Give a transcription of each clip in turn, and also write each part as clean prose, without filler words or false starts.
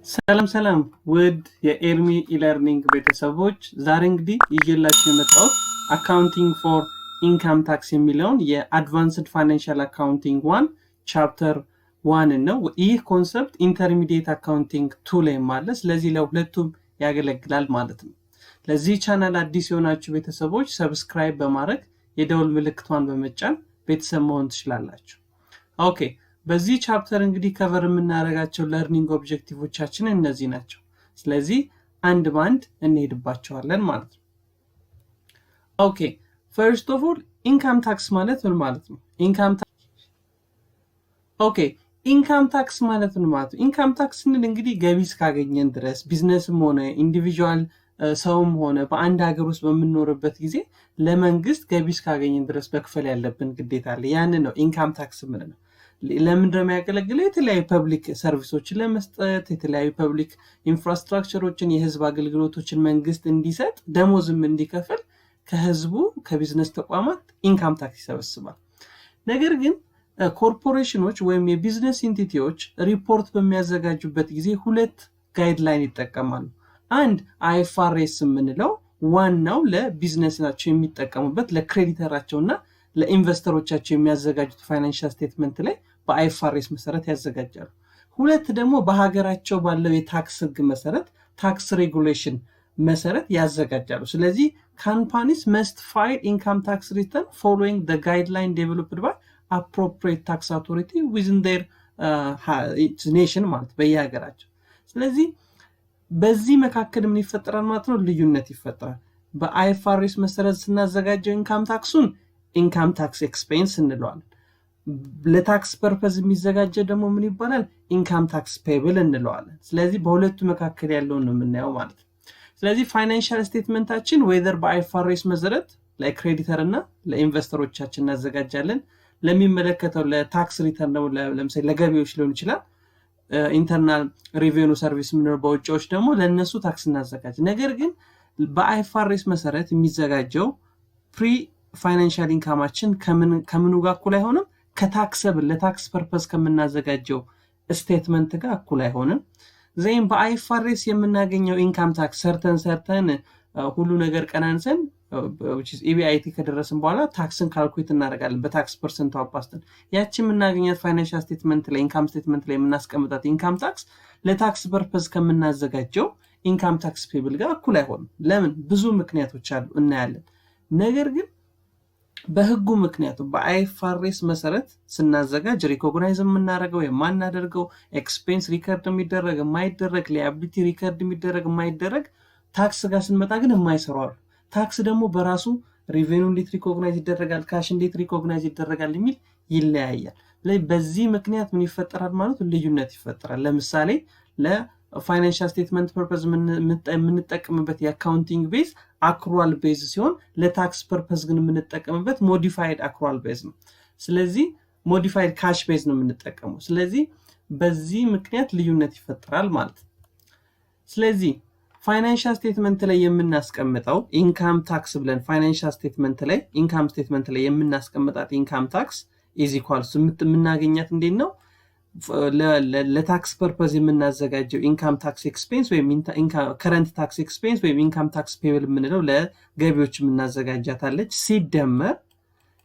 ሰላም ውድ የኤርሚ ኢለርኒንግ ቤተሰቦች ዛሬ እንግዲህ ይዤላችሁ የመጣሁት አካውንቲንግ ፎር ኢንካም ታክስ የሚለውን የአድቫንስድ ፋይናንሻል አካውንቲንግ 1 ቻፕተር 1 ነው። ይህ ኮንሰፕት ኢንተርሚዲየት አካውንቲንግ 2 ላይ ማለት ስለዚህ ለሁለቱም ያገለግላል ማለት ነው። ለዚህ ቻናል አዲስ የሆናችሁ ቤተሰቦች ሰብስክራይብ በማድረግ የደውል ምልክቷን በመጫን ቤተሰብ መሆን ትችላላችሁ። ኦኬ በዚህ ቻፕተር እንግዲህ ከቨር የምናደርጋቸው ለርኒንግ ኦብጀክቲቮቻችን እነዚህ ናቸው። ስለዚህ አንድ ባንድ እንሄድባቸዋለን ማለት ነው። ኦኬ ፈርስት ኦፍ ኦል ኢንካም ታክስ ማለት ምን ማለት ነው? ኢንካም ታክስ ማለት ምን ማለት ነው? ኢንካም ታክስ ስንል እንግዲህ ገቢ እስካገኘን ድረስ ቢዝነስም ሆነ ኢንዲቪጁዋል ሰውም ሆነ በአንድ ሀገር ውስጥ በምንኖርበት ጊዜ ለመንግስት ገቢ እስካገኘን ድረስ በክፈል ያለብን ግዴታ አለ። ያንን ነው ኢንካም ታክስ የምንለው። ለምንድነው የሚያገለግለው? የተለያዩ ፐብሊክ ሰርቪሶችን ለመስጠት፣ የተለያዩ ፐብሊክ ኢንፍራስትራክቸሮችን፣ የህዝብ አገልግሎቶችን መንግስት እንዲሰጥ፣ ደሞዝም እንዲከፍል ከህዝቡ ከቢዝነስ ተቋማት ኢንካም ታክስ ይሰበስባል። ነገር ግን ኮርፖሬሽኖች ወይም የቢዝነስ ኢንቲቲዎች ሪፖርት በሚያዘጋጁበት ጊዜ ሁለት ጋይድላይን ይጠቀማሉ። አንድ አይኤፍአርኤስ የምንለው ዋናው ለቢዝነስ ናቸው የሚጠቀሙበት ለክሬዲተራቸውና ለኢንቨስተሮቻቸው የሚያዘጋጁት ፋይናንሻል ስቴትመንት ላይ በአይኤፍአርኤስ መሰረት ያዘጋጃሉ። ሁለት ደግሞ በሀገራቸው ባለው የታክስ ህግ መሰረት ታክስ ሬጉሌሽን መሰረት ያዘጋጃሉ። ስለዚህ ካምፓኒስ መስት ፋይል ኢንካም ታክስ ሪተርን ፎሎዊንግ ዘ ጋይድላይን ዴቨሎፕድ ባይ አፕሮፕሪየት ታክስ አውቶሪቲ ዊዝን ዴር ኔሽን ማለት በየሀገራቸው። ስለዚህ በዚህ መካከል ምን ይፈጠራል ማለት ነው? ልዩነት ይፈጠራል። በአይኤፍአርኤስ መሰረት ስናዘጋጀው ኢንካም ታክሱን ኢንካም ታክስ ኤክስፔንስ እንለዋለን። ለታክስ ፐርፐዝ የሚዘጋጀው ደግሞ ምን ይባላል? ኢንካም ታክስ ፔብል እንለዋለን። ስለዚህ በሁለቱ መካከል ያለውን ነው የምናየው ማለት ነው። ስለዚህ ፋይናንሻል ስቴትመንታችን ዌዘር በአይኤፍአርኤስ መሰረት ለክሬዲተር እና ለኢንቨስተሮቻችን እናዘጋጃለን። ለሚመለከተው ለታክስ ሪተርን ደግሞ ለምሳሌ ለገቢዎች ሊሆን ይችላል። ኢንተርናል ሬቬኑ ሰርቪስ ምንለው በውጪዎች ደግሞ ለነሱ ታክስ እናዘጋጅ። ነገር ግን በአይኤፍአርኤስ መሰረት የሚዘጋጀው ፕሪ ፋይናንሻል ኢንካማችን ከምኑ ጋር እኩል አይሆንም? ከታክሰብል ለታክስ ፐርፐስ ከምናዘጋጀው ስቴትመንት ጋር እኩል አይሆንም። ዘይም በአይኤፍአርኤስ የምናገኘው ኢንካም ታክስ ሰርተን ሁሉ ነገር ቀናንሰን ኢቢአይቲ ከደረስን በኋላ ታክስን ካልኩሌት እናደርጋለን በታክስ ፐርሰንቱ አባስተን ያቺ የምናገኛት ፋይናንሻል ስቴትመንት ላይ ኢንካም ስቴትመንት ላይ የምናስቀምጣት ኢንካም ታክስ ለታክስ ፐርፐስ ከምናዘጋጀው ኢንካም ታክስ ፔብል ጋር እኩል አይሆንም። ለምን? ብዙ ምክንያቶች አሉ እናያለን። ነገር ግን በህጉ ምክንያቱ በአይኤፍአርኤስ መሰረት ስናዘጋጅ ሪኮግናይዝ የምናደርገው የማናደርገው ኤክስፔንስ ሪከርድ የሚደረግ የማይደረግ ሊያቢሊቲ ሪከርድ የሚደረግ የማይደረግ ታክስ ጋር ስንመጣ ግን የማይሰራው ታክስ ደግሞ በራሱ ሪቬኑ እንዴት ሪኮግናይዝ ይደረጋል፣ ካሽ እንዴት ሪኮግናይዝ ይደረጋል የሚል ይለያያል። በዚህ ምክንያት ምን ይፈጠራል ማለት ልዩነት ይፈጠራል። ለምሳሌ ለፋይናንሻል ስቴትመንት ፐርፐዝ የምንጠቀምበት የአካውንቲንግ ቤዝ አክሩዋል ቤዝ ሲሆን ለታክስ ፐርፐዝ ግን የምንጠቀምበት ሞዲፋይድ አክሩዋል ቤዝ ነው። ስለዚህ ሞዲፋይድ ካሽ ቤዝ ነው የምንጠቀመው። ስለዚህ በዚህ ምክንያት ልዩነት ይፈጠራል ማለት ነው። ስለዚህ ፋይናንሻል ስቴትመንት ላይ የምናስቀምጠው ኢንካም ታክስ ብለን ፋይናንሻል ስቴትመንት ላይ ኢንካም ስቴትመንት ላይ የምናስቀምጣት ኢንካም ታክስ ኢዝ ኢኳልስ የምናገኛት እንዴት ነው? ለታክስ ፐርፐዝ የምናዘጋጀው ኢንካም ታክስ ኤክስፔንስ ወይም ከረንት ታክስ ኤክስፔንስ ወይም ኢንካም ታክስ ፔብል የምንለው ለገቢዎች የምናዘጋጃታለች ሲደመር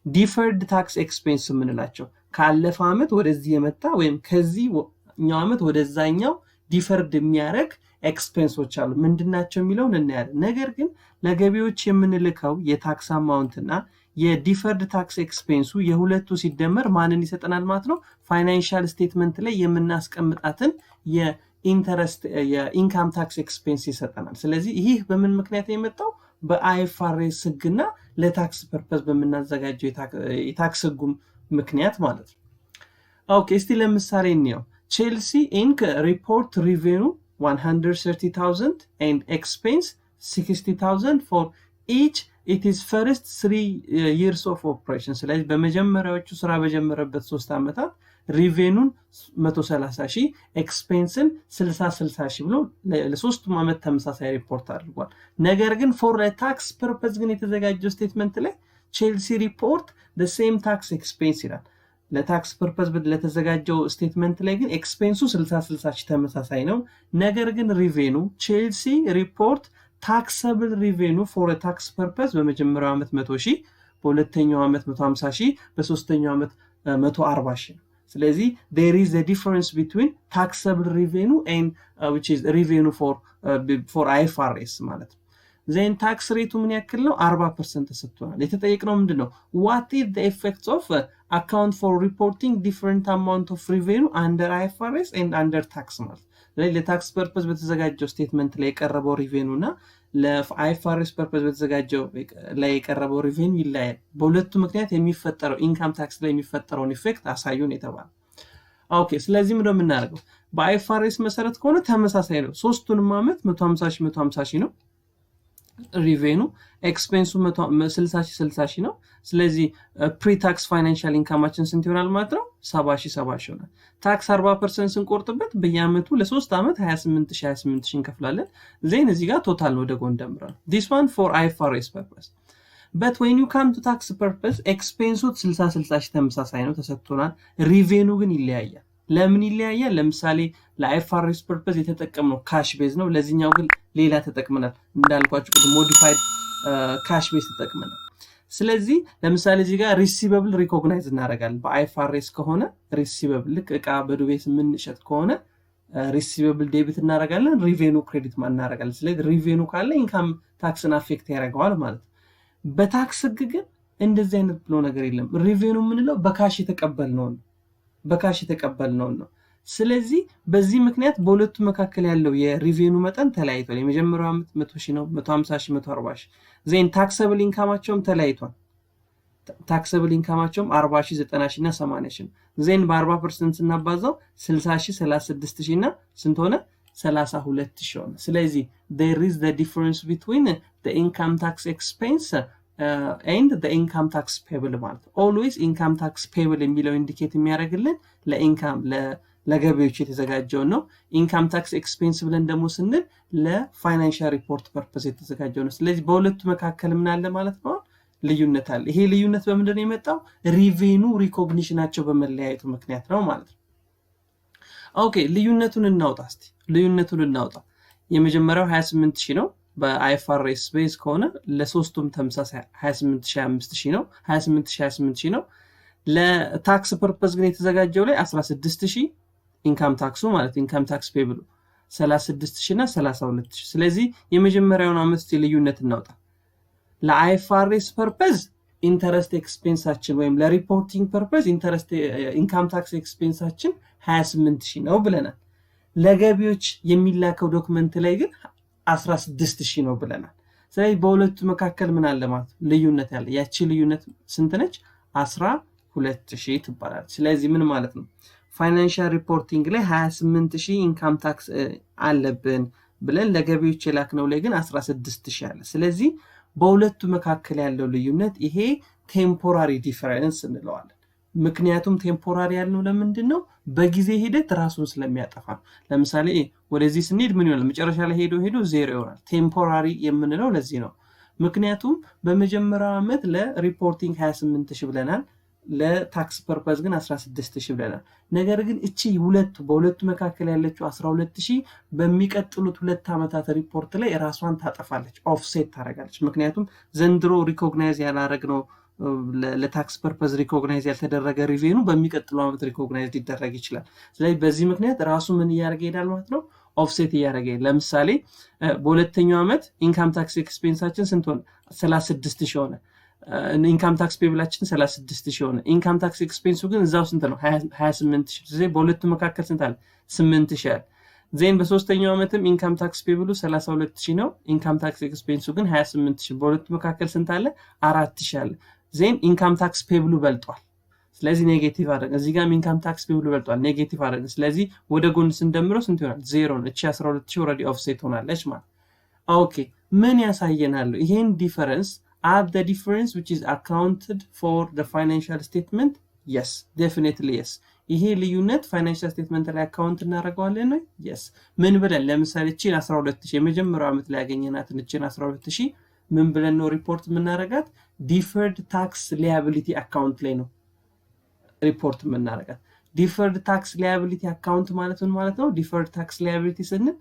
ዲፈርድ ታክስ ኤክስፔንስ የምንላቸው ካለፈ ዓመት ወደዚህ የመጣ ወይም ከዚህኛው ዓመት ወደዛኛው ዲፈርድ የሚያደርግ ኤክስፔንሶች አሉ። ምንድናቸው የሚለውን እናያለን። ነገር ግን ለገቢዎች የምንልከው የታክስ አማውንትና የዲፈርድ ታክስ ኤክስፔንሱ የሁለቱ ሲደመር ማንን ይሰጠናል ማለት ነው? ፋይናንሻል ስቴትመንት ላይ የምናስቀምጣትን የኢንካም ታክስ ኤክስፔንስ ይሰጠናል። ስለዚህ ይህ በምን ምክንያት የመጣው? በአይኤፍአርኤስ ህግና ለታክስ ፐርፐዝ በምናዘጋጀው የታክስ ህጉ ምክንያት ማለት ነው። ኦኬ እስቲ ለምሳሌ እንየው። ቼልሲ ኢንክ ሪፖርት ሪቬኑ 130,000 and expense 60,000 for each it is first 3 years of operation። ስለዚህ በመጀመሪያዎቹ ስራ በጀመረበት 3 ዓመታት ሪቬኑን 130,000 ኤክስፔንስን 60,000 ብሎ ለሶስቱም ዓመት ተመሳሳይ ሪፖርት አድርጓል። ነገር ግን for a tax purpose ግን የተዘጋጀው ስቴትመንት ላይ ቼልሲ ሪፖርት the same tax expense ይላል። ለታክስ ፐርፐዝ ለተዘጋጀው ስቴትመንት ላይ ግን ኤክስፔንሱ 60 ሺህ ተመሳሳይ ነው። ነገር ግን ሪቬኑ ቼልሲ ሪፖርት ታክሰብል ሪቬኑ ፎር ታክስ ፐርፐዝ በመጀመሪያው ዓመት 100 ሺህ፣ በሁለተኛው ዓመት 150 ሺህ፣ በሶስተኛው ዓመት 140 ሺህ ነው። ስለዚህ there is a difference between taxable revenue and which is revenue for IFRS ማለት ነው። then tax rate ምን ያክል ነው? 40% ተሰጥቷል። የተጠየቅነው ምንድነው? what is the effects of account for reporting different amount of revenue under IFRS and under tax ማለት ለታክስ ፐርፐዝ በተዘጋጀው ስቴትመንት ላይ የቀረበው ሪቬኑ እና ለአይኤፍአርኤስ ፐርፐዝ በተዘጋጀው ላይ የቀረበው ሪቬኑ ይለያል። በሁለቱ ምክንያት የሚፈጠረው ኢንካም ታክስ ላይ የሚፈጠረውን ኢፌክት አሳዩን የተባለው። ኦኬ ስለዚህ ምንድነው የምናደርገው? በአይኤፍአርኤስ መሰረት ከሆነ ተመሳሳይ ነው። ሶስቱንም ዓመት 150 ሺህ ነው ሪቬኑ፣ ኤክስፔንሱ 60 ሺህ ነው። ስለዚህ ፕሪ-ታክስ ፋይናንሻል ኢንካማችን ስንት ይሆናል ማለት ነው? 70 ሺህ ይሆናል። ታክስ 40% ስንቆርጥበት በየአመቱ ለ3 ዓመት 28 ሺህ እንከፍላለን። ዜን እዚህ ጋር ቶታል ነው ወደ ጎን ደምረን this one for IFRS purpose but when you come to tax purpose ኤክስፔንሱ 60 ሺህ ተመሳሳይ ነው ተሰጥቶናል። ሪቬኑ ግን ይለያያል። ለምን ይለያያል? ለምሳሌ ለአይኤፍአርኤስ ፐርፐዝ የተጠቀምነው ካሽ ቤዝ ነው። ለዚህኛው ግን ሌላ ተጠቅመናል። እንዳልኳችሁ ቅድም ሞዲፋይድ ካሽ ቤዝ ተጠቅመናል። ስለዚህ ለምሳሌ እዚህ ጋር ሪሲቨብል ሪኮግናይዝ እናደርጋለን። በአይኤፍአርኤስ ከሆነ ሪሲቨብል ልክ እቃ በዱቤስ የምንሸጥ ከሆነ ሪሲቨብል ዴቢት እናደርጋለን፣ ሪቬኑ ክሬዲት እናደርጋለን። ስለዚህ ሪቬኑ ካለ ኢንካም ታክስን አፌክት ያደርገዋል ማለት ነው። በታክስ ህግ ግን እንደዚህ አይነት ብሎ ነገር የለም። ሪቬኑ የምንለው በካሽ የተቀበልነው ነው። ስለዚህ በዚህ ምክንያት በሁለቱ መካከል ያለው የሪቬኑ መጠን ተለያይቷል። የመጀመሪያው ዓመት 100 ሺህ ነው፣ 150 ሺህ፣ 140 ሺህ። ዜን ታክሰብል ኢንካማቸውም ተለያይቷል። ታክሰብል ኢንካማቸውም 40 ሺህ፣ 90 ሺህ እና 80 ሺህ ነው። ዜን በ40% ስናባዛው 60 ሺህ፣ 36 ሺህ እና ስንት ሆነ? 32 ሺህ ሆነ። ስለዚህ there is the difference between the income tax expense and the income tax payable ማለት always income tax payable የሚለው ኢንዲኬት የሚያደርግልን ለኢንካም ለገቢዎች የተዘጋጀው ነው። ኢንካም ታክስ ኤክስፔንስ ብለን ደግሞ ስንል ለፋይናንሻል ሪፖርት ፐርፐስ የተዘጋጀው ነው። ስለዚህ በሁለቱ መካከል ምን አለ ማለት ነው? ልዩነት አለ። ይሄ ልዩነት በምንድን ነው የመጣው? ሪቬኑ ሪኮግኒሽናቸው በመለያየቱ ምክንያት ነው ማለት ነው። ኦኬ ልዩነቱን እናውጣ እስቲ። የመጀመሪያው 28 ሺህ ነው። በአይኤፍአርኤስ ቤዝ ከሆነ ለሶስቱም ተመሳሳይ 28 ሺህ ነው። 28 ሺህ ነው። ለታክስ ፐርፐስ ግን የተዘጋጀው ላይ 16 ሺህ ኢንካም ታክሱ ማለት ኢንካም ታክስ ፔብሉ 36 ሺህ እና 32 ሺህ። ስለዚህ የመጀመሪያውን አመት ልዩነት እናውጣ። ለአይኤፍአርኤስ ፐርፐስ ኢንተረስት ኤክስፔንሳችን ወይም ለሪፖርቲንግ ፐርፐስ ኢንካም ታክስ ኤክስፔንሳችን 28 ሺህ ነው ብለናል። ለገቢዎች የሚላከው ዶክመንት ላይ ግን 16 ሺህ ነው ብለናል። ስለዚህ በሁለቱ መካከል ምን አለ ማለት ልዩነት ያለ። ያቺ ልዩነት ስንት ነች? 12 ሺህ ትባላለች። ስለዚህ ምን ማለት ነው? ፋይናንሻል ሪፖርቲንግ ላይ 28 ሺህ ኢንካም ታክስ አለብን ብለን ለገቢዎች የላክነው ላይ ግን 16 ሺህ አለ። ስለዚህ በሁለቱ መካከል ያለው ልዩነት ይሄ ቴምፖራሪ ዲፈረንስ እንለዋለን። ምክንያቱም ቴምፖራሪ ያልነው ለምንድን ነው? በጊዜ ሂደት ራሱን ስለሚያጠፋ ነው። ለምሳሌ ወደዚህ ስንሄድ ምን ይሆናል? መጨረሻ ላይ ሄዶ 0 ይሆናል። ቴምፖራሪ የምንለው ለዚህ ነው። ምክንያቱም በመጀመሪያው ዓመት ለሪፖርቲንግ 28 ሺህ ብለናል፣ ለታክስ ፐርፐዝ ግን 16 ሺህ ብለናል። ነገር ግን እቺ በሁለቱ መካከል ያለችው 12 ሺህ በሚቀጥሉት 2 ዓመታት ሪፖርት ላይ ራሷን ታጠፋለች፣ ኦፍሴት ታደርጋለች። ምክንያቱም ዘንድሮ ሪኮግናይዝ ያላረግነው ለታክስ ፐርፐዝ ሪኮግናይዝ ያልተደረገ ሪቬኑ በሚቀጥለው ዓመት ሪኮግናይዝ ሊደረግ ይችላል። ስለዚህ በዚህ ምክንያት ራሱ ምን እያደረገ ይሄዳል ማለት ነው? ኦፍሴት እያደረገ። ለምሳሌ በሁለተኛው ዓመት ኢንካም ታክስ ኤክስፔንሳችን ስንት ሆነ? 36 ሺህ ሆነ። ኢንካም ታክስ ፔብላችን 36 ሺህ ሆነ። ኢንካም ታክስ ኤክስፔንሱ ግን እዛው ስንት ነው? 28 ሺህ። ስለዚህ በሁለቱ መካከል ስንት አለ? 8 ሺህ አለ። ዜን በሶስተኛው ዓመትም ኢንካም ታክስ ፔብሉ 32 ሺህ ነው። ኢንካም ታክስ ኤክስፔንሱ ግን 28 ሺህ። በሁለቱ መካከል ስንት አለ? 4 ሺህ አለ። ዜን ኢንካም ታክስ ፔብሉ በልጧል። ስለዚህ ኔጌቲቭ አደረግን። እዚህ ጋር ኢንካም ታክስ ፔብሉ በልጧል፣ ኔጌቲቭ አደረግን። ስለዚህ ወደ ጎን ስንደምረው ስንት ይሆናል? 0 ነው። እቺ 12 ሺህ ኦልሬዲ ኦፍሴት ሆናለች ማለት። ኦኬ ምን ያሳየናል? ይሄን ዲፈረንስ add the difference which is accounted for the financial statement? yes, definitely yes. ይሄ ልዩነት ፋይናንሻል ስቴትመንት ላይ አካውንት እናደርገዋለን ነው? yes። ምን ብለን ለምሳሌ እቺን 12000 የመጀመሪያው ዓመት ላይ ያገኘናትን እቺን 12000 ምን ብለን ነው ሪፖርት የምናደርጋት? ዲፈርድ ታክስ ሊያቢሊቲ አካውንት ላይ ነው ሪፖርት የምናደርጋት። ዲፈርድ ታክስ ላያቢሊቲ አካውንት ማለት ምን ማለት ነው? ዲፈርድ ታክስ ላያቢሊቲ ስንል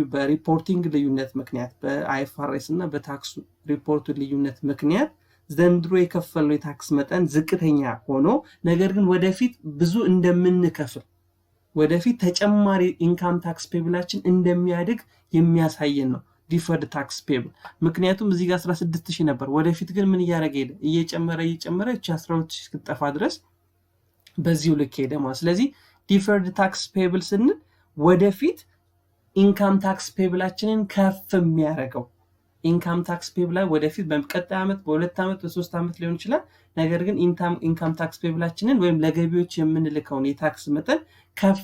በሪፖርቲንግ ልዩነት ምክንያት በአይኤፍአርኤስ እና በታክስ ሪፖርቱ ልዩነት ምክንያት ዘንድሮ የከፈልነው የታክስ መጠን ዝቅተኛ ሆኖ ነገር ግን ወደፊት ብዙ እንደምንከፍል ወደፊት ተጨማሪ ኢንካም ታክስ ፔብላችን እንደሚያድግ የሚያሳየን ነው ዲፈርድ ታክስ ፔብል። ምክንያቱም እዚህ ጋር 16000 ነበር፣ ወደፊት ግን ምን እያደረገ ሄደ? እየጨመረ እቺ 12000 እስክትጠፋ ድረስ በዚሁ ልክ ሄደ ማለት። ስለዚህ ዲፈርድ ታክስ ፔብል ስንል ወደፊት ኢንካም ታክስ ፔብላችንን ከፍ የሚያደርገው ኢንካም ታክስ ፔብል ላይ ወደፊት በቀጣይ ዓመት በ2 ዓመት በ3 ዓመት ሊሆን ይችላል። ነገር ግን ኢንካም ታክስ ፔብላችንን ወይም ለገቢዎች የምንልከውን የታክስ መጠን ከፍ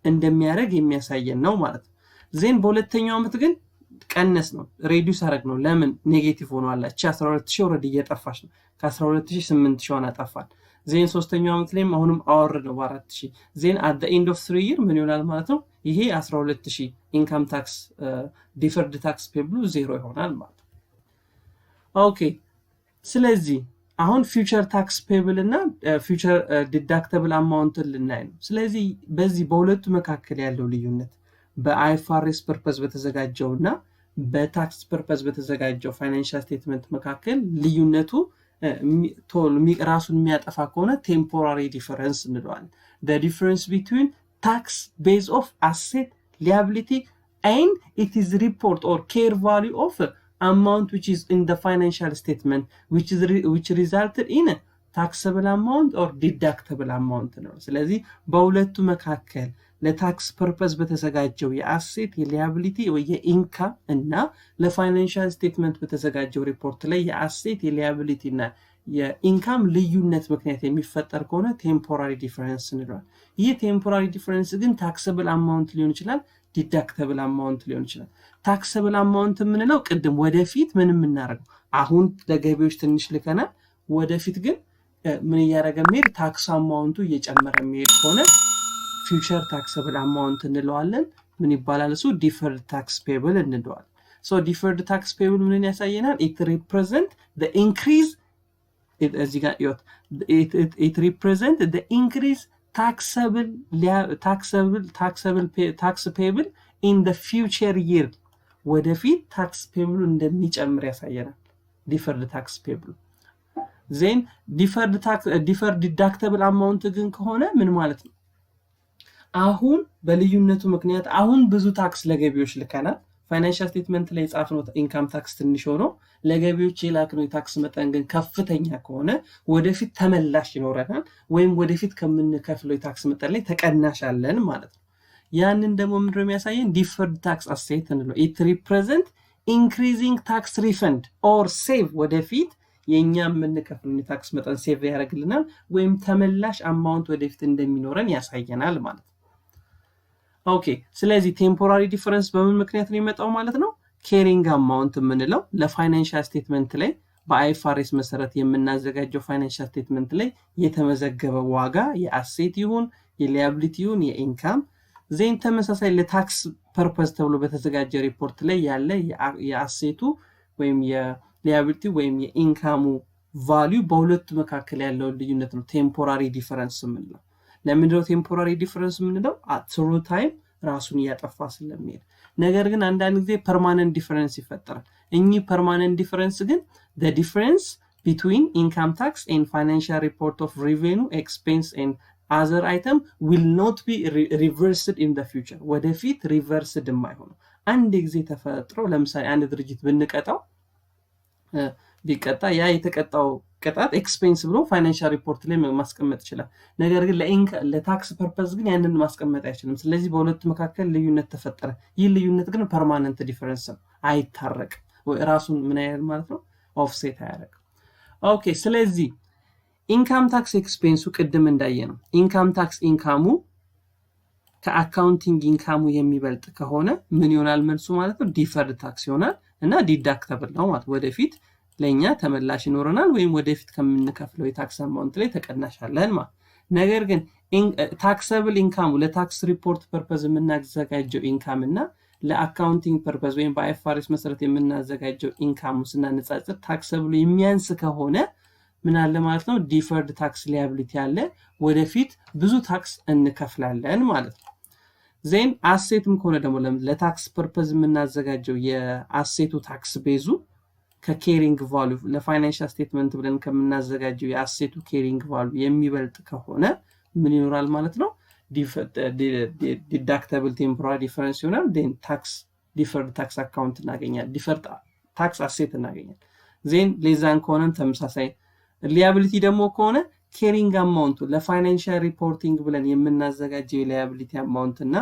እንደሚያደርግ የሚያሳየን ነው ማለት ነው። ዜን በሁለተኛው ዓመት ግን ቀነስ ነው፣ ሬዲዩስ አደረግ ነው። ለምን? ኔጌቲቭ ሆኗል። እቺ 12000 ኦልሬዲ እየጠፋች ነው። ከ12000 8000 አጠፋን። ዜን ሶስተኛው ዓመት ላይም አሁንም አወርድ ነው በ4000። ዜን አት ዘ ኤንድ ኦፍ 3 ይር ምን ይሆናል ማለት ነው? ይሄ 12000 ኢንካም ታክስ ዲፈርድ ታክስ ፔብሉ ዜሮ ይሆናል ማለት ነው። ኦኬ ስለዚህ አሁን ፊውቸር ታክስ ፔብል እና ፊውቸር ዲዳክተብል አማውንትን ልናይ ነው። ስለዚህ በዚህ በሁለቱ መካከል ያለው ልዩነት በአይኤፍአርኤስ ፐርፐዝ በተዘጋጀው እና በታክስ ፐርፐዝ በተዘጋጀው ፋይናንሻል ስቴትመንት መካከል ልዩነቱ ራሱን የሚያጠፋ ከሆነ ቴምፖራሪ ዲፈረንስ እንለዋለን። the difference between tax base of asset liability and it is report or care value of amount which is in the financial statement which resulted in a taxable amount or deductible amount ነው። ስለዚህ በሁለቱ መካከል ለታክስ ፐርፐዝ በተዘጋጀው የአሴት የሊያቢሊቲ ወይ የኢንካም እና ለፋይናንሻል ስቴትመንት በተዘጋጀው ሪፖርት ላይ የአሴት የሊያቢሊቲ እና የኢንካም ልዩነት ምክንያት የሚፈጠር ከሆነ ቴምፖራሪ ዲፈረንስ እንለዋለን። ይህ ቴምፖራሪ ዲፈረንስ ግን ታክሰብል አማውንት ሊሆን ይችላል፣ ዲዳክተብል አማውንት ሊሆን ይችላል። ታክሰብል አማውንት የምንለው ቅድም ወደፊት ምን የምናደርገው አሁን ለገቢዎች ትንሽ ልከናል፣ ወደፊት ግን ምን እያደረገ መሄድ ታክስ አማውንቱ እየጨመረ መሄድ ከሆነ ፊውቸር ታክሰብል አማውንት እንለዋለን። ምን ይባላል እሱ? ዲፈርድ ታክስ ፔብል እንለዋለን። ሶ ዲፈርድ ታክስ ፔብል ምን ያሳየናል? ኢት ሪፕሬዘንት ዘ ኢንክሪዝ እዚህ ጋር ኢት ሪፕሬዘንት ዘ ኢንክሪዝ ታክስ ፔብል ኢን ዘ ፊውቸር ይር፣ ወደፊት ታክስ ፔብሉ እንደሚጨምር ያሳየናል ዲፈርድ ታክስ ፔብሉ። ዜን ዲፈርድ ዲዳክተብል አማውንት ግን ከሆነ ምን ማለት ነው? አሁን በልዩነቱ ምክንያት አሁን ብዙ ታክስ ለገቢዎች ልከናል። ፋይናንሻል ስቴትመንት ላይ የጻፍነው ኢንካም ታክስ ትንሽ ሆኖ ለገቢዎች የላክነው የታክስ መጠን ግን ከፍተኛ ከሆነ ወደፊት ተመላሽ ይኖረናል፣ ወይም ወደፊት ከምንከፍለው የታክስ መጠን ላይ ተቀናሽ አለን ማለት ነው። ያንን ደግሞ ምንድን ነው የሚያሳየን? ዲፈርድ ታክስ አሴት እንለው። ኢት ሪፕሬዘንት ኢንክሪዚንግ ታክስ ሪፈንድ ኦር ሴቭ፣ ወደፊት የኛ የምንከፍለው የታክስ መጠን ሴቭ ያደርግልናል፣ ወይም ተመላሽ አማውንት ወደፊት እንደሚኖረን ያሳየናል ማለት ነው። ኦኬ ስለዚህ ቴምፖራሪ ዲፈረንስ በምን ምክንያት ነው የሚመጣው ማለት ነው? ኬሪንግ አማውንት የምንለው ለፋይናንሻል ስቴትመንት ላይ በአይኤፍአርኤስ መሰረት የምናዘጋጀው ፋይናንሻል ስቴትመንት ላይ የተመዘገበ ዋጋ የአሴት ይሁን የሊያቢሊቲ ይሁን የኢንካም፣ ዜን ተመሳሳይ ለታክስ ፐርፐዝ ተብሎ በተዘጋጀ ሪፖርት ላይ ያለ የአሴቱ ወይም የሊያቢሊቲ ወይም የኢንካሙ ቫልዩ በሁለቱ መካከል ያለው ልዩነት ነው ቴምፖራሪ ዲፈረንስ የምንለው። ለምንድነው ቴምፖራሪ ዲፈረንስ የምንለው? ትሩ ታይም ራሱን እያጠፋ ስለሚሄድ። ነገር ግን አንዳንድ ጊዜ ፐርማነንት ዲፈረንስ ይፈጠራል። እኚህ ፐርማነንት ዲፈረንስ ግን the difference between income tax and financial report of revenue expense and other item will not be reversed in the future። ወደፊት ሪቨርስድ የማይሆነው አንድ ጊዜ ተፈጥሮ ለምሳሌ አንድ ድርጅት ብንቀጣው ቢቀጣ ያ የተቀጣው ቅጣት ኤክስፔንስ ብሎ ፋይናንሻል ሪፖርት ላይ ማስቀመጥ ይችላል። ነገር ግን ለታክስ ፐርፐዝ ግን ያንን ማስቀመጥ አይችልም። ስለዚህ በሁለቱ መካከል ልዩነት ተፈጠረ። ይህ ልዩነት ግን ፐርማነንት ዲፈረንስ ነው፣ አይታረቅም። ራሱን ምን ያህል ማለት ነው ኦፍሴት አያደርግም። ኦኬ ስለዚህ ኢንካም ታክስ ኤክስፔንሱ ቅድም እንዳየ ነው ኢንካም ታክስ ኢንካሙ ከአካውንቲንግ ኢንካሙ የሚበልጥ ከሆነ ምን ይሆናል መልሱ ማለት ነው? ዲፈርድ ታክስ ይሆናል እና ዲዳክተብል ነው ማለት ወደፊት ለኛ ተመላሽ ይኖረናል ወይም ወደፊት ከምንከፍለው የታክስ አማውንት ላይ ተቀናሻለን ማለት። ነገር ግን ታክሰብል ኢንካሙ ለታክስ ሪፖርት ፐርፐዝ የምናዘጋጀው ኢንካም እና ለአካውንቲንግ ፐርፐዝ ወይም በአይኤፍአርኤስ መሰረት የምናዘጋጀው ኢንካሙ ስናነጻጽር ታክሰብሉ የሚያንስ ከሆነ ምን አለ ማለት ነው ዲፈርድ ታክስ ሊያቢሊቲ አለ ወደፊት ብዙ ታክስ እንከፍላለን ማለት ነው ዜን አሴትም ከሆነ ደግሞ ለታክስ ፐርፐዝ የምናዘጋጀው የአሴቱ ታክስ ቤዙ ከኬሪንግ ቫልዩ ለፋይናንሻል ስቴትመንት ብለን ከምናዘጋጀው የአሴቱ ኬሪንግ ቫልዩ የሚበልጥ ከሆነ ምን ይኖራል ማለት ነው ዲዳክተብል ቴምፖራሪ ዲፈረንስ ይሆናል ዜን ታክስ ዲፈርድ ታክስ አካውንት እናገኛለን ዲፈርድ ታክስ አሴት እናገኛለን ዜን ሌዛን ከሆነም ተመሳሳይ ሊያቢሊቲ ደግሞ ከሆነ ኬሪንግ አማውንቱ ለፋይናንሻል ሪፖርቲንግ ብለን የምናዘጋጀው የሊያቢሊቲ አማውንት እና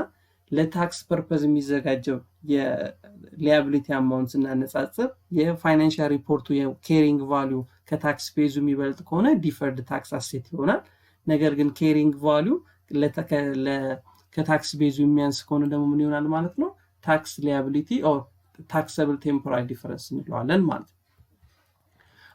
ለታክስ ፐርፐዝ የሚዘጋጀው የሊያቢሊቲ አማውንት ስናነጻጽር የፋይናንሻል ሪፖርቱ የኬሪንግ ቫልዩ ከታክስ ቤዙ የሚበልጥ ከሆነ ዲፈርድ ታክስ አሴት ይሆናል ነገር ግን ኬሪንግ ቫልዩ ከታክስ ቤዙ የሚያንስ ከሆነ ደግሞ ምን ይሆናል ማለት ነው ታክስ ሊያቢሊቲ ኦር ታክሰብል ቴምፖራሪ ዲፈረንስ እንለዋለን ማለት ነው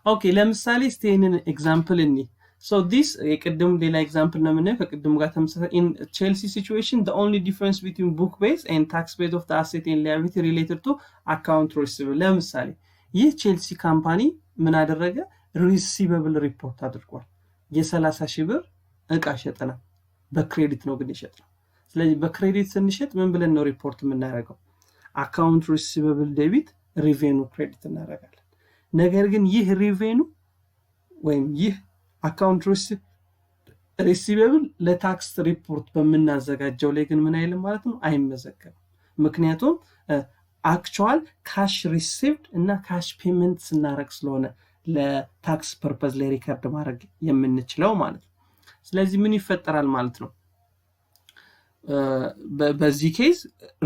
ኦኬ ለምሳሌ ስቴንን ኤግዛምፕል እኒ so this የቅድም ሌላ ኤግዛምፕል ነው የምናየው ከቅድም ጋር ተመሳሳይ in Chelsea situation the only difference between book base and tax base of the asset and liability related to account receivable ለምሳሌ ይህ ቼልሲ ካምፓኒ ምን አደረገ ሪሲቨብል ሪፖርት አድርጓል የ30 ሺህ ብር እቃ ሸጠና በክሬዲት ነው ግን የሸጠው ስለዚህ በክሬዲት ስንሸጥ ምን ብለን ነው ሪፖርት የምናደርገው አካውንት ሪሲቨብል ዴቢት ሪቬኑ ክሬዲት እናደርጋለን ነገር ግን ይህ ሪቬኑ ወይም ይህ አካውንት ሪሲቨብል ለታክስ ሪፖርት በመናዘጋጀው ላይ ግን ምን አይልም ማለት ነው አይመዘገብም ምክንያቱም አክቹዋል ካሽ ሪሲቭድ እና ካሽ ፔመንት ስናረግ ስለሆነ ለታክስ ፐርፐዝ ላይ ሪከርድ ማድረግ የምንችለው ማለት ነው ስለዚህ ምን ይፈጠራል ማለት ነው በዚህ ኬዝ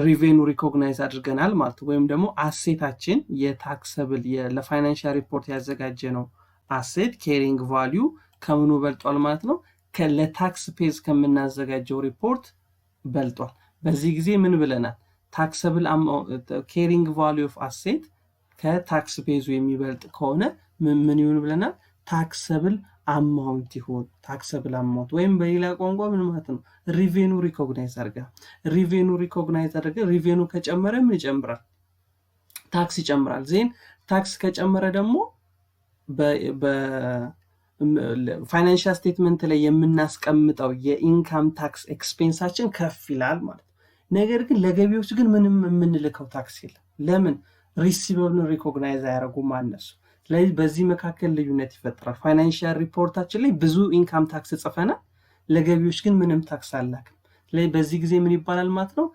ሪቬኑ ሪኮግናይዝ አድርገናል ማለት ወይም ደግሞ አሴታችን የታክሰብል ለፋይናንሻል ሪፖርት ያዘጋጀ ነው አሴት ኬሪንግ ቫልዩ ከምኑ በልጧል ማለት ነው ለታክስ ፔዝ ከምናዘጋጀው ሪፖርት በልጧል በዚህ ጊዜ ምን ብለናል ታክሰብል ኬሪንግ ቫልዩ ኦፍ አሴት ከታክስ ፔዙ የሚበልጥ ከሆነ ምን ይሁን ብለናል ታክሰብል አማውንት ይሁን ታክሰብል አማውንት ወይም በሌላ ቋንቋ ምን ማለት ነው ሪቬኑ ሪኮግናይዝ አድርጋ ሪቬኑ ከጨመረ ምን ይጨምራል ታክስ ይጨምራል ዜን ታክስ ከጨመረ ደግሞ ፋይናንሻል ስቴትመንት ላይ የምናስቀምጠው የኢንካም ታክስ ኤክስፔንሳችን ከፍ ይላል ማለት ነገር ግን ለገቢዎች ግን ምንም የምንልከው ታክስ የለም ለምን ሪሲቨብልን ሪኮግናይዝ አያደርጉም ማነሱ ስለዚህ በዚህ መካከል ልዩነት ይፈጠራል ፋይናንሻል ሪፖርታችን ላይ ብዙ ኢንካም ታክስ ጽፈናል ለገቢዎች ግን ምንም ታክስ አላክም ስለዚህ በዚህ ጊዜ ምን ይባላል ማለት ነው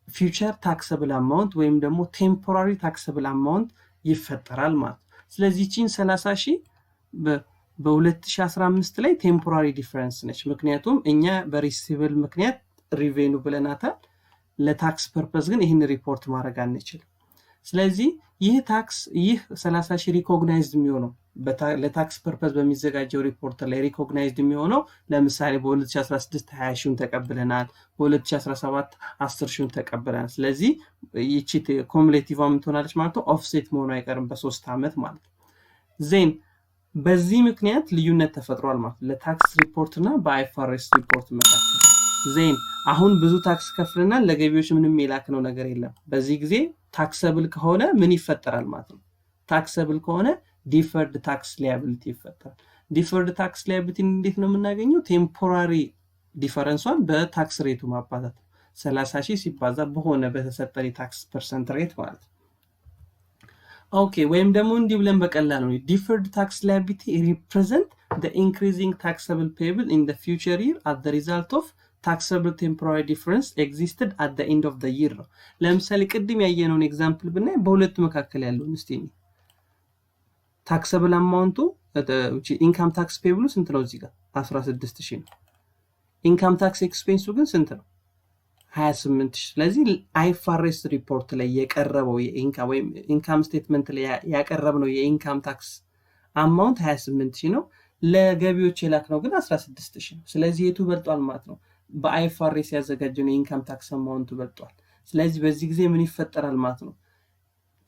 ፊውቸር ታክሰብል አማውንት ወይም ደግሞ ቴምፖራሪ ታክሰብል አማውንት ይፈጠራል ማለት ስለዚህ እቺን 30 ሺህ በ2015 ላይ ቴምፖራሪ ዲፈረንስ ነች ምክንያቱም እኛ በሪሲቨብል ምክንያት ሪቬኑ ብለናታል ለታክስ ፐርፐዝ ግን ይህን ሪፖርት ማድረግ አንችልም ስለዚህ ይህ ታክስ ይህ 30 ሺህ ሪኮግናይዝድ የሚሆነው ለታክስ ፐርፐዝ በሚዘጋጀው ሪፖርት ላይ ሪኮግናይዝድ የሚሆነው ለምሳሌ በ2016 20 ሺውን ተቀብለናል በ2017 10 ሺውን ተቀብለናል ስለዚህ ይቺ ኮሙሌቲቭ አምጥቶናለች ማለት ነው ኦፍሴት መሆኑ አይቀርም በ3 አመት ማለት ዜን በዚህ ምክንያት ልዩነት ተፈጥሯል ማለት ለታክስ ሪፖርት እና በአይፋርኤስ ሪፖርት መካከል ዜን አሁን ብዙ ታክስ ከፍለናል ለገቢዎች ምንም የላክነው ነገር የለም በዚህ ጊዜ ታክሰብል ከሆነ ምን ይፈጠራል ማለት ነው ታክሰብል ከሆነ ዲፈርድ ታክስ ሊያቢሊቲ ይፈጠራል ዲፈርድ ታክስ ሊያቢሊቲ እንዴት ነው የምናገኘው ቴምፖራሪ ዲፈረንሷን በታክስ ሬቱ ማባዛት 30 ሺህ ሲባዛ በሆነ በተሰጠ ታክስ ፐርሰንት ሬት ማለት ኦኬ ወይም ደግሞ እንዲህ ብለን በቀላሉ ዲፈርድ ታክስ ሊያቢሊቲ ሪፕሬዘንት the increasing taxable payable in the future year as the result of taxable temporary difference existed at the end of the year ነው ለምሳሌ ቅድም ያየነውን ኤግዛምፕል ብናይ በሁለቱ መካከል ያለው እስቲ ታክሰብል አማውንቱ ኢንካም ታክስ ፔብሉ ስንት ነው እዚህ ጋር 16000 ነው ኢንካም ታክስ ኤክስፔንሱ ግን ስንት ነው 28000 ስለዚህ አይፋርኤስ ሪፖርት ላይ የቀረበው የኢንካም ወይም ኢንካም ስቴትመንት ላይ ያቀረብነው የኢንካም ታክስ አማውንት 28000 ነው ለገቢዎች የላክነው ግን 16000 ነው ስለዚህ የቱ በልጧል ማለት ነው በአይፋርኤስ ያዘጋጀነው የኢንካም ታክስ አማውንቱ በልጧል ስለዚህ በዚህ ጊዜ ምን ይፈጠራል ማለት ነው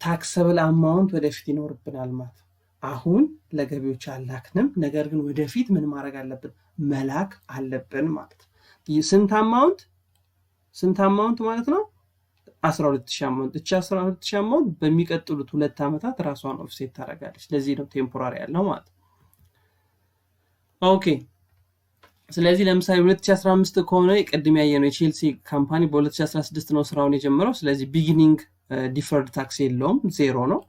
ታክሰብል አማውንት ወደፊት ይኖርብናል ማለት አሁን ለገቢዎች አላክንም ነገር ግን ወደፊት ምን ማድረግ አለብን መላክ አለብን ማለት ስንት አማውንት ማለት ነው 12000 አማውንት እቺ 12000 አማውንት በሚቀጥሉት 2 አመታት ራሷን ኦፍሴት ታደርጋለች ስለዚህ ነው ቴምፖራሪ ያለው ማለት ኦኬ ስለዚህ ለምሳሌ 2015 ከሆነ ቅድም ያየነው የቼልሲ ካምፓኒ በ2016 ነው ስራውን የጀመረው ስለዚህ ቢጊኒንግ ዲፈርድ ታክስ የለውም ዜሮ ነው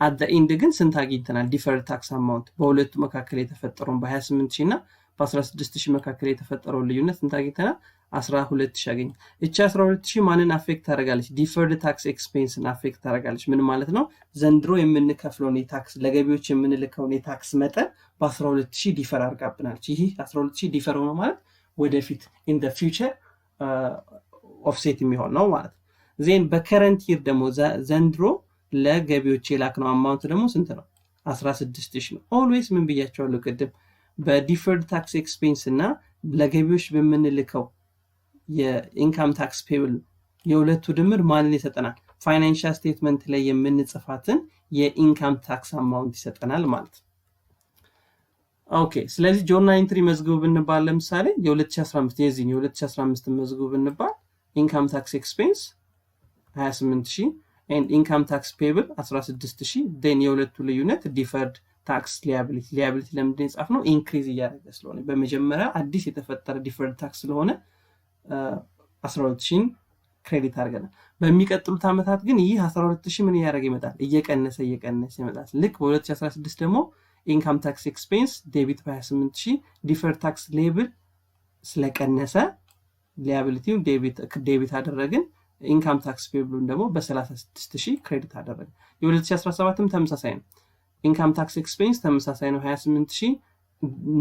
at the end ግን ስንት አግኝተናል ዲፈርድ ታክስ አማውንት በሁለቱ መካከል የተፈጠረውን በ28000 እና በ16000 መካከል የተፈጠረውን ልዩነት ስንት አግኝተናል 12000 አገኘ እቺ 12000 ማንን አፌክት ታደርጋለች ዲፈርድ ታክስ ኤክስፔንስን አፌክት ታደርጋለች ምን ማለት ነው ዘንድሮ የምንከፍለው የታክስ ለገቢዎች የምንልከው የታክስ መጠን በ12000 ዲፈር አድርጋብናለች ይሄ 12000 ዲፈር ሆኖ ማለት ወደፊት in the future ኦፍሴት የሚሆን ነው ማለት ዜን በከረንት ይር ደግሞ ዘንድሮ ለገቢዎች የላክነው አማውንት ደግሞ ስንት ነው 16000 ነው ኦልዌይስ ምን ብያቸዋለሁ ቅድም በዲፈርድ ታክስ ኤክስፔንስ እና ለገቢዎች በመንልከው የኢንካም ታክስ ፔብል የሁለቱ ድምር ማንን ይሰጠናል ፋይናንሻል ስቴትመንት ላይ የምንጽፋትን የኢንካም ታክስ አማውንት ይሰጠናል ማለት ነው ኦኬ ስለዚህ ጆርናል ኢንትሪ መዝግቡ ብንባል ለምሳሌ የ2015 የዚህ የ2015 መዝግቡ ብንባል ኢንካም ታክስ ኤክስፔንስ 28000 and income tax payable 16000 then የሁለቱ ልዩነት deferred tax liability ለምንድን ጻፍ ነው ኢንክሪዝ እያደረገ ስለሆነ በመጀመሪያ አዲስ የተፈጠረ deferred tax ስለሆነ 12000 ክሬዲት አድርገናል በሚቀጥሉት አመታት ግን ይህ 12000 ምን ያደርግ ይመጣል እየቀነሰ ይመጣል ልክ በ2016 ደግሞ income tax expense debit በ28000 deferred tax liable ስለቀነሰ liability debit አደረግን ኢንካም ታክስ ፔብሉን ደግሞ በ36000 ክሬዲት አደረገ የ2017ም ተመሳሳይ ነው ኢንካም ታክስ ኤክስፔንስ ተመሳሳይ ነው 28000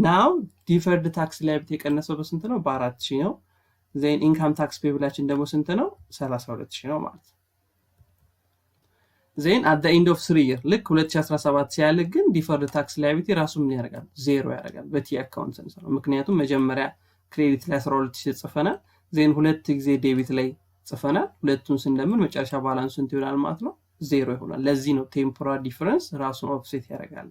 ናው ዲፈርድ ታክስ ላይቢሊቲ የቀነሰው በስንት ነው በ4000 ነው ዜን ኢንካም ታክስ ፔብላችን ደግሞ ስንት ነው 32000 ነው ማለት ዜን at the end of 3 year ልክ 2017 ሲያልቅ ግን ዲፈርድ ታክስ ላይቢሊቲ ራሱ ምን ያደርጋል ዜሮ ያደርጋል በቲ አካውንት ነው ምክንያቱም መጀመሪያ ክሬዲት ላይ 12000 ጽፈናል ዜን ሁለት ጊዜ ዴቢት ላይ ጽፈናል ሁለቱን ስንደምር መጨረሻ ባላንስ ስንት ይሆናል ማለት ነው ዜሮ ይሆናል ለዚህ ነው ቴምፖራሪ ዲፈረንስ ራሱን ኦፍሴት ያደርጋል